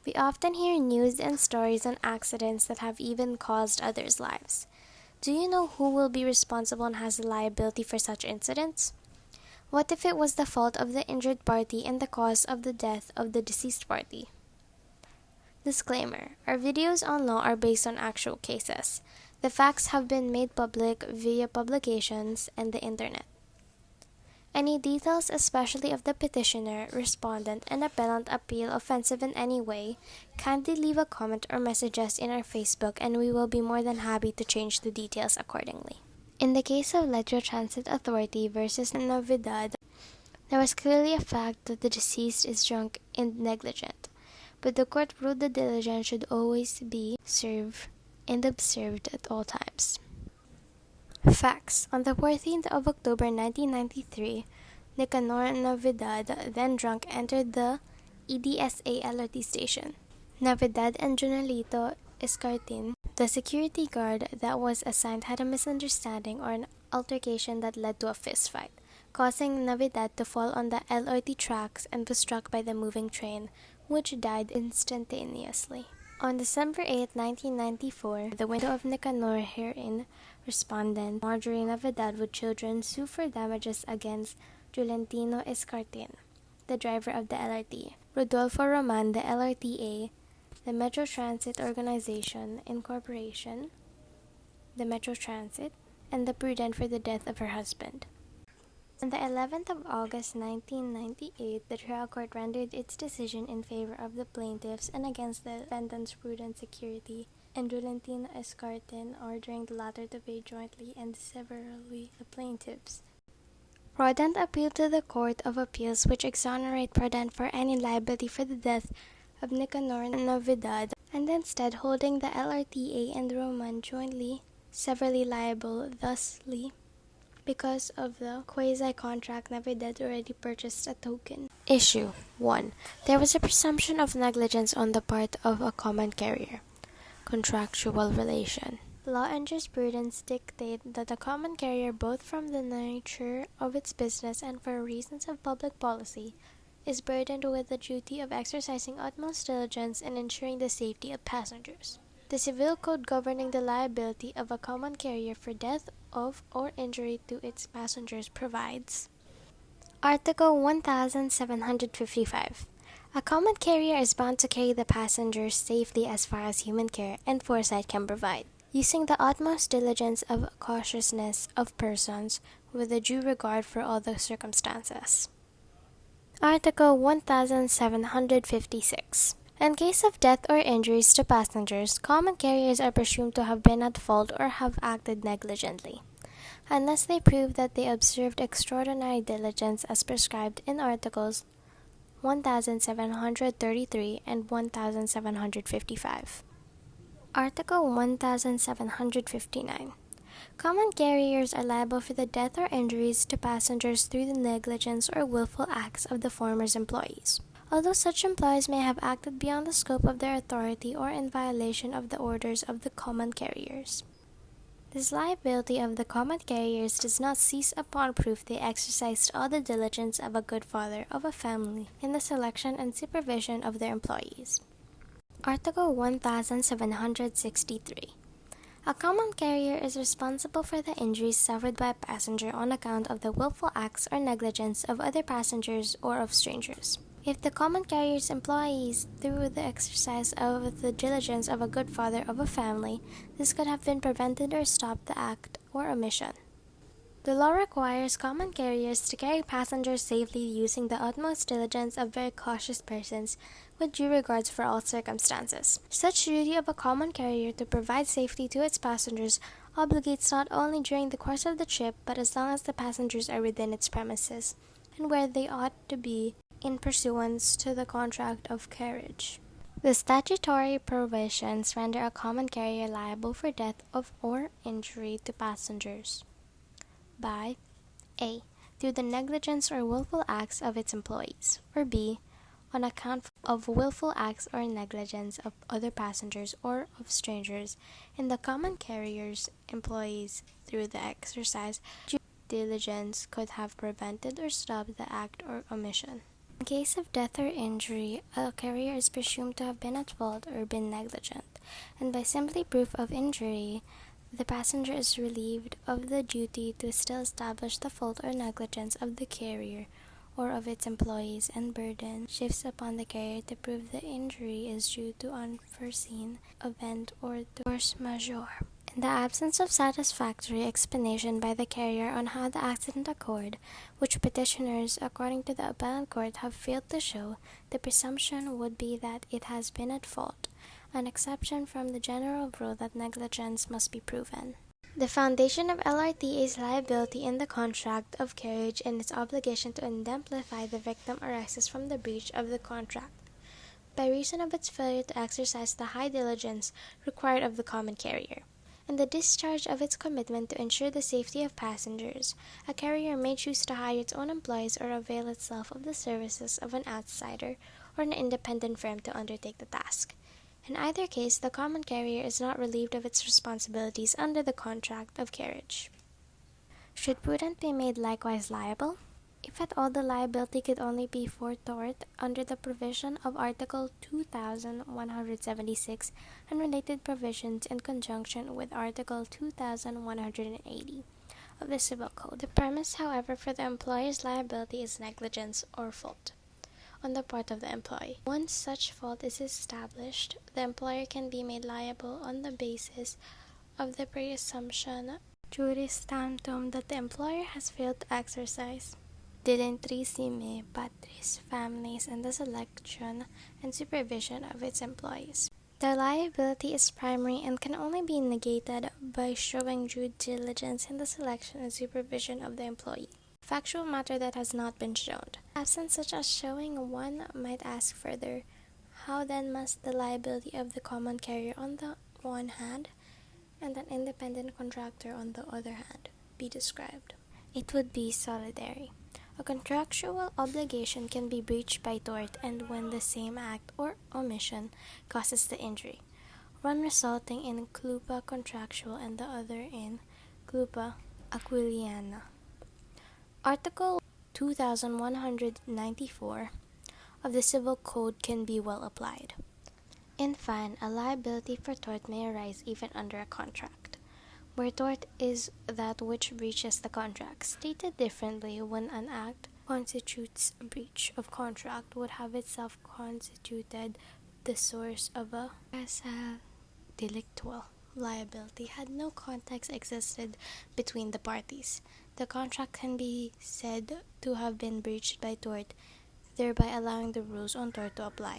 We often hear news and stories on accidents that have even caused others' lives. Do you know who will be responsible and has the liability for such incidents? What if it was the fault of the injured party and the cause of the death of the deceased party? Disclaimer: our videos on law are based on actual cases. The facts have been made public via publications and the internet. Any details, especially of the petitioner, respondent, and appellant appeal offensive in any way, kindly leave a comment or message us in our Facebook and we will be more than happy to change the details accordingly. In the case of Metro Transit Authority versus Navidad, there was clearly a fact that the deceased is drunk and negligent, but the court ruled the diligence should always be served and observed at all times. Facts: on the 14th of October 1993, Nicanor Navidad, then drunk, entered the EDSA LRT station. Navidad and Junalito Escartin, the security guard that was assigned, had a misunderstanding or an altercation that led to a fistfight, causing Navidad to fall on the LRT tracks and was struck by the moving train, which died instantaneously. On December 8, 1994, the widow of Nicanor herein respondent Marjorie Navidad with children sue for damages against Jolentino Escartin, the driver of the LRT, Rodolfo Roman, the LRTA, the Metro Transit Organization Incorporation, the Metro Transit, and the Prudent for the death of her husband. On the 11th of August 1998, the trial court rendered its decision in favor of the plaintiffs and against the defendants Prudent Security and Jolentino Escartin, ordering the latter to pay jointly and severally the plaintiffs. Prudent appealed to the Court of Appeals, which exonerated Prudent for any liability for the death of Nicanor Navidad, and instead holding the LRTA and Roman jointly severally liable, thusly because of the quasi-contract Navidad already purchased a token. Issue 1. There was a presumption of negligence on the part of a common carrier. Contractual relation. Law and jurisprudence dictate that a common carrier, both from the nature of its business and for reasons of public policy, is burdened with the duty of exercising utmost diligence in ensuring the safety of passengers. The Civil Code governing the liability of a common carrier for death of or injury to its passengers provides. Article 1755. A common carrier is bound to carry the passengers safely as far as human care and foresight can provide, using the utmost diligence of cautiousness of persons with a due regard for all the circumstances. Article 1756. In case of death or injuries to passengers, common carriers are presumed to have been at fault or have acted negligently, unless they prove that they observed extraordinary diligence as prescribed in Articles 1733 and 1755. Article 1759. Common carriers are liable for the death or injuries to passengers through the negligence or willful acts of the former's employees, although such employees may have acted beyond the scope of their authority or in violation of the orders of the common carriers. This liability of the common carriers does not cease upon proof they exercised all the diligence of a good father of a family in the selection and supervision of their employees. Article 1763. A common carrier is responsible for the injuries suffered by a passenger on account of the willful acts or negligence of other passengers or of strangers. If the common carrier's employees, through the exercise of the diligence of a good father of a family, this could have been prevented or stopped the act or omission. The law requires common carriers to carry passengers safely using the utmost diligence of very cautious persons with due regards for all circumstances. Such duty of a common carrier to provide safety to its passengers obligates not only during the course of the trip, but as long as the passengers are within its premises, and where they ought to be in pursuance to the contract of carriage. The statutory provisions render a common carrier liable for death of or injury to passengers by A. through the negligence or willful acts of its employees, or B. on account of willful acts or negligence of other passengers or of strangers in the common carrier's employees through the exercise of due diligence could have prevented or stopped the act or omission. In case of death or injury, a carrier is presumed to have been at fault or been negligent, and by simply proof of injury, the passenger is relieved of the duty to still establish the fault or negligence of the carrier or of its employees, and burden shifts upon the carrier to prove the injury is due to unforeseen event or to force majeure. In the absence of satisfactory explanation by the carrier on how the accident occurred, which petitioners, according to the appellate court, have failed to show, the presumption would be that it has been at fault, an exception from the general rule that negligence must be proven. The foundation of LRT is liability in the contract of carriage, and its obligation to indemnify the victim arises from the breach of the contract, by reason of its failure to exercise the high diligence required of the common carrier. In the discharge of its commitment to ensure the safety of passengers, a carrier may choose to hire its own employees or avail itself of the services of an outsider or an independent firm to undertake the task. In either case, the common carrier is not relieved of its responsibilities under the contract of carriage. Should prudent be made likewise liable? If at all, the liability could only be for tort under the provision of Article 2176 and related provisions in conjunction with Article 2180 of the Civil Code. The premise, however, for the employer's liability is negligence or fault on the part of the employee. Once such fault is established, the employer can be made liable on the basis of the presumption juris tantum that the employer has failed to exercise didentrissime patris families and the selection and supervision of its employees. The liability is primary and can only be negated by showing due diligence in the selection and supervision of the employee, factual matter that has not been shown. Absent such a showing, one might ask further, how then must the liability of the common carrier on the one hand and an independent contractor on the other hand be described? It would be solidary. A contractual obligation can be breached by tort and when the same act or omission causes the injury, one resulting in culpa contractual and the other in culpa aquiliana. Article 2194 of the Civil Code can be well applied. In fine, a liability for tort may arise even under a contract, where tort is that which breaches the contract. Stated differently, when an act constitutes a breach of contract would have itself constituted the source of a causal delictual liability had no context existed between the parties. The contract can be said to have been breached by tort, thereby allowing the rules on tort to apply.